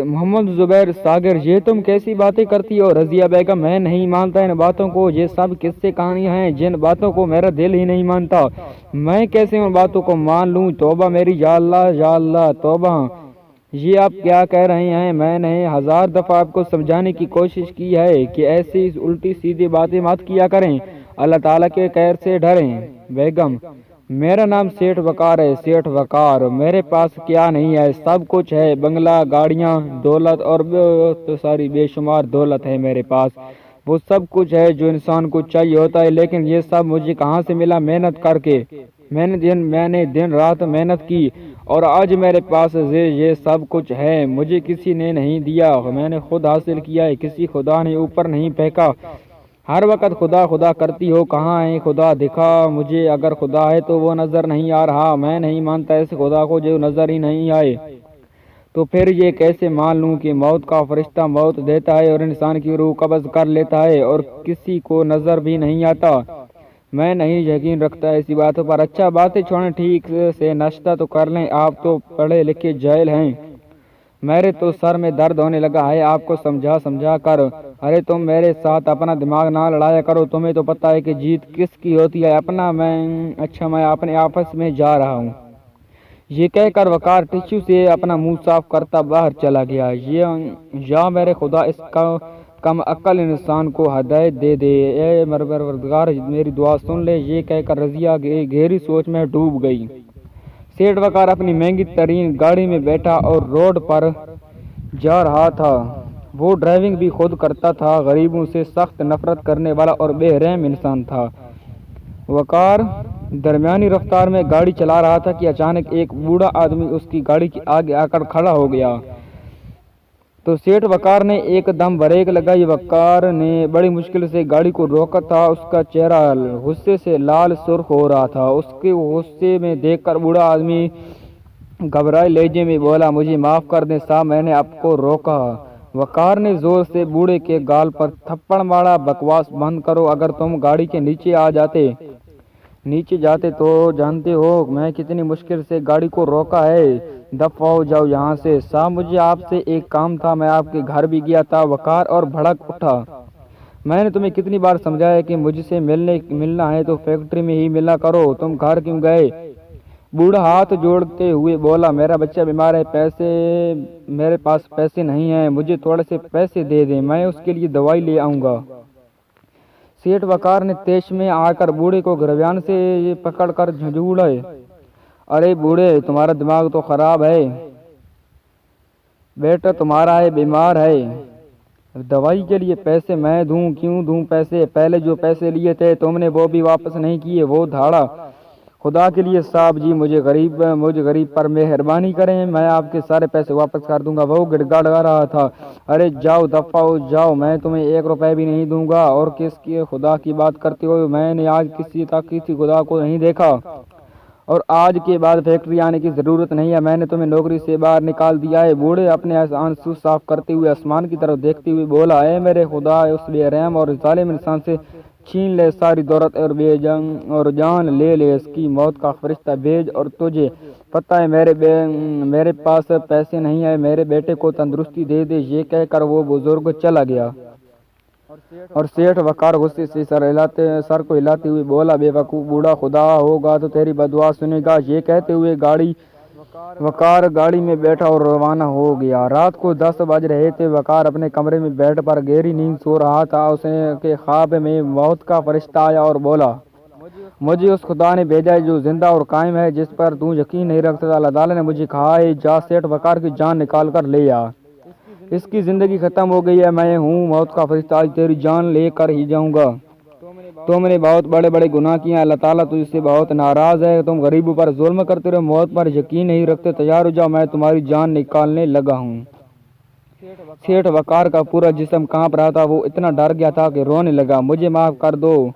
محمد زبیر ساگر، یہ تم کیسی باتیں کرتی ہو؟ رضیہ بیگم، میں نہیں مانتا ان باتوں کو، یہ سب قصے کہانیاں ہیں جن باتوں کو میرا دل ہی نہیں مانتا، میں کیسے ان باتوں کو مان لوں؟ توبہ میری، یا اللہ یا اللہ، توبہ! یہ آپ کیا کہہ رہے ہیں؟ میں نے 1000 دفعہ آپ کو سمجھانے کی کوشش کی ہے کہ ایسی الٹی سیدھی باتیں مت کیا کریں، اللہ تعالیٰ کے قہر سے ڈریں۔ بیگم، میرا نام سیٹھ وقار ہے، سیٹھ وقار، میرے پاس کیا نہیں ہے؟ سب کچھ ہے، بنگلہ، گاڑیاں، دولت اور ساری بے شمار دولت ہے میرے پاس، وہ سب کچھ ہے جو انسان کو چاہیے ہوتا ہے، لیکن یہ سب مجھے کہاں سے ملا؟ محنت کر کے، میں نے دن رات محنت کی اور آج میرے پاس یہ سب کچھ ہے، مجھے کسی نے نہیں دیا، میں نے خود حاصل کیا ہے، کسی خدا نے اوپر نہیں پھینکا۔ ہر وقت خدا خدا کرتی ہو، کہاں ہے خدا؟ دکھا مجھے، اگر خدا ہے تو وہ نظر نہیں آ رہا، میں نہیں مانتا اس خدا کو جو نظر ہی نہیں آئے، تو پھر یہ کیسے مان لوں کہ موت کا فرشتہ موت دیتا ہے اور انسان کی روح قبض کر لیتا ہے اور کسی کو نظر بھی نہیں آتا؟ میں نہیں یقین رکھتا ایسی باتوں پر۔ اچھا، باتیں چھوڑیں، ٹھیک سے ناشتہ تو کر لیں، آپ تو پڑھے لکھے جاہل ہیں، میرے تو سر میں درد ہونے لگا ہے آپ کو سمجھا سمجھا کر۔ ارے تم میرے ساتھ اپنا دماغ نہ لڑایا کرو، تمہیں تو پتہ ہے کہ جیت کس کی ہوتی ہے۔ اچھا میں اپنے آفس میں جا رہا ہوں، یہ کہہ کر وقار ٹشو سے اپنا منہ صاف کرتا باہر چلا گیا۔ یا میرے خدا، اس کم عقل انسان کو ہدایت دے دے، اے پروردگار میری دعا سن لے، یہ کہہ کر رضیہ گہری سوچ میں ڈوب گئی۔ سیٹھ وقار اپنی مہنگی ترین گاڑی میں بیٹھا اور روڈ پر جا رہا تھا۔ وہ ڈرائیونگ بھی خود کرتا تھا، غریبوں سے سخت نفرت کرنے والا اور بے رحم انسان تھا۔ وقار درمیانی رفتار میں گاڑی چلا رہا تھا کہ اچانک ایک بوڑھا آدمی اس کی گاڑی کے آگے آ کر کھڑا ہو گیا، تو سیٹھ وقار نے ایک دم بریک لگائی۔ وقار نے بڑی مشکل سے گاڑی کو روکا تھا، اس کا چہرہ غصے سے لال سرخ ہو رہا تھا۔ اس کے غصے میں دیکھ کر بوڑھا آدمی گھبرائے لہجے میں بولا، مجھے معاف کر دیں صاحب، میں نے آپ کو روکا۔ وقار نے زور سے بوڑھے کے گال پر تھپڑ مارا، بکواس بند کرو، اگر تم گاڑی کے نیچے جاتے تو جانتے ہو میں کتنی مشکل سے گاڑی کو روکا ہے، دفعہ ہو جاؤ یہاں سے۔ صاحب مجھے آپ سے ایک کام تھا، میں آپ کے گھر بھی گیا تھا۔ وقار اور بھڑک اٹھا، میں نے تمہیں کتنی بار سمجھایا کہ مجھ سے ملنا ہے تو فیکٹری میں ہی ملا کرو، تم گھر کیوں گئے؟ بوڑھا ہاتھ جوڑتے ہوئے بولا، میرا بچہ بیمار ہے، میرے پاس پیسے نہیں ہیں، مجھے تھوڑے سے پیسے دے دیں، میں اس کے لیے دوائی لے آؤں گا۔ سیٹھ وقار نے تیش میں آ کر بوڑھے کو گریبان سے پکڑ کر جھنجھوڑا، ارے بوڑھے، تمہارا دماغ تو خراب ہے، بیٹا تمہارا ہے بیمار ہے، دوائی کے لیے پیسے میں دوں؟ کیوں دوں پیسے؟ پہلے جو پیسے لیے تھے تم نے وہ بھی واپس نہیں کیے، وہ دھاڑا۔ خدا کے لیے صاحب جی، مجھے غریب پر مہربانی کریں، میں آپ کے سارے پیسے واپس کر دوں گا۔ وہ گڑ گڑا رہا تھا، ارے جاؤ، دفعہ ہو جاؤ، میں تمہیں 1 روپے بھی نہیں دوں گا۔ اور کس کے خدا کی بات کرتے ہو؟ میں نے آج کسی خدا کو نہیں دیکھا، اور آج کے بعد فیکٹری آنے کی ضرورت نہیں ہے، میں نے تمہیں نوکری سے باہر نکال دیا ہے۔ بوڑھے اپنے آنسو صاف کرتے ہوئے آسمان کی طرف دیکھتے ہوئے بولا، اے میرے خدا، اس بے رحم اور ظالم انسان سے چھین لے ساری دولت اور جان لے لے، اس کی موت کا فرشتہ بھیج، اور تجھے پتہ ہے میرے پاس پیسے نہیں ہیں، میرے بیٹے کو تندرستی دے دے۔ یہ کہہ کر وہ بزرگ چلا گیا، اور سیٹھ وقار غصے سے سر کو ہلاتے ہوئے بولا، بے وقوف بوڑھا، خدا ہوگا تو تیری بدعا سنے گا۔ یہ کہتے ہوئے وقار گاڑی میں بیٹھا اور روانہ ہو گیا۔ رات کو 10 بج رہے تھے، وقار اپنے کمرے میں بیڈ پر گہری نیند سو رہا تھا، اس کے خواب میں موت کا فرشتہ آیا اور بولا، مجھے اس خدا نے بھیجا ہے جو زندہ اور قائم ہے، جس پر تو یقین نہیں رکھتا۔ اللہ تعالیٰ نے مجھے کہا ہے، جا سیٹھ وقار کی جان نکال کر لے آ، اس کی زندگی ختم ہو گئی ہے، میں ہوں موت کا فرشتہ، آج تیری جان لے کر ہی جاؤں گا۔ تم نے بہت بڑے بڑے گناہ کیے ہیں، اللہ تعالیٰ تجھ سے بہت ناراض ہے، تم غریبوں پر ظلم کرتے رہے، موت پر یقین نہیں رکھتے، تیار ہو جاؤ، میں تمہاری جان نکالنے لگا ہوں۔ سیٹھ وقار کا پورا جسم کانپ رہا تھا، وہ اتنا ڈر گیا تھا کہ رونے لگا، مجھے معاف کر دو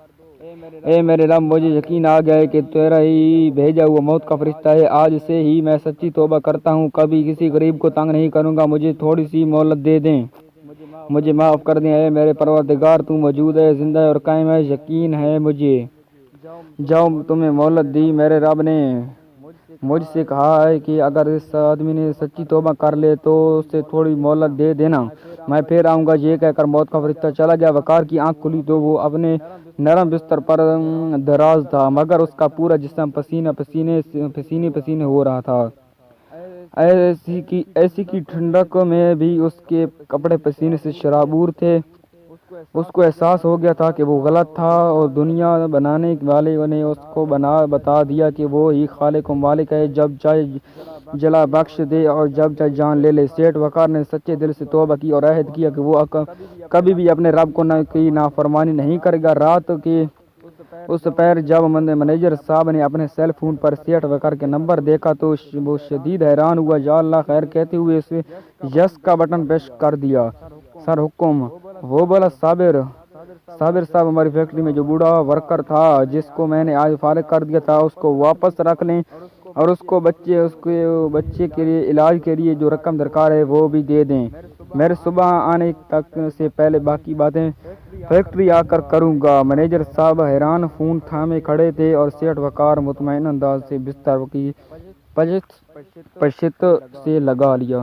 اے میرے رب، مجھے یقین آ گیا ہے کہ تیرا ہی بھیجا ہوا موت کا فرشتہ ہے، آج سے ہی میں سچی توبہ کرتا ہوں، کبھی کسی غریب کو تنگ نہیں کروں گا، مجھے تھوڑی سی مہلت دے دیں، مجھے معاف کر دیں، اے میرے پروردگار، تو موجود ہے، زندہ اور قائم ہے، یقین ہے مجھے۔ جاؤ، تمہیں مہلت دی میرے رب نے، مجھ سے کہا ہے کہ اگر اس آدمی نے سچی توبہ کر لے تو اسے تھوڑی مہلت دے دینا، میں پھر آؤں گا۔ یہ کہہ کر موت کا فرشتہ چلا گیا۔ وقار کی آنکھ کھلی تو وہ اپنے نرم بستر پر دراز تھا، مگر اس کا پورا جسم پسینے پسینے ہو رہا تھا۔ ایسی کی ٹھنڈک میں بھی اس کے کپڑے پسینے سے شرابور تھے۔ اس کو احساس ہو گیا تھا کہ وہ غلط تھا اور دنیا بنانے والے نے اس کو بتا دیا کہ وہ ہی خالق و مالک ہے، جب چاہے جلا بخش دے اور جب چاہے جان لے لے۔ سیٹھ وقار نے سچے دل سے توبہ کی اور عہد کیا کہ وہ کبھی بھی اپنے رب کی نافرمانی نہیں کرے گا۔ رات کے اس پیر جب منیجر صاحب نے اپنے سیل فون پر سیٹھ وقار کے نمبر دیکھا تو وہ شدید حیران ہوا۔ یا اللہ خیر کہتے ہوئے اسے یس کا بٹن پریس کر دیا۔ سر حکم؟ وہ بولا صابر صاحب، ہماری فیکٹری میں جو بوڑھا ورکر تھا جس کو میں نے آج فارغ کر دیا تھا، اس کو واپس رکھ لیں اور اس کے بچے کے لیے علاج کے لیے جو رقم درکار ہے وہ بھی دے دیں۔ میرے صبح آنے تک سے پہلے باقی باتیں فیکٹری آ کر کروں گا۔ منیجر صاحب حیران فون تھامے کھڑے تھے اور سیٹھ وقار مطمئن انداز سے بستر کی پشت سے لگا لیا۔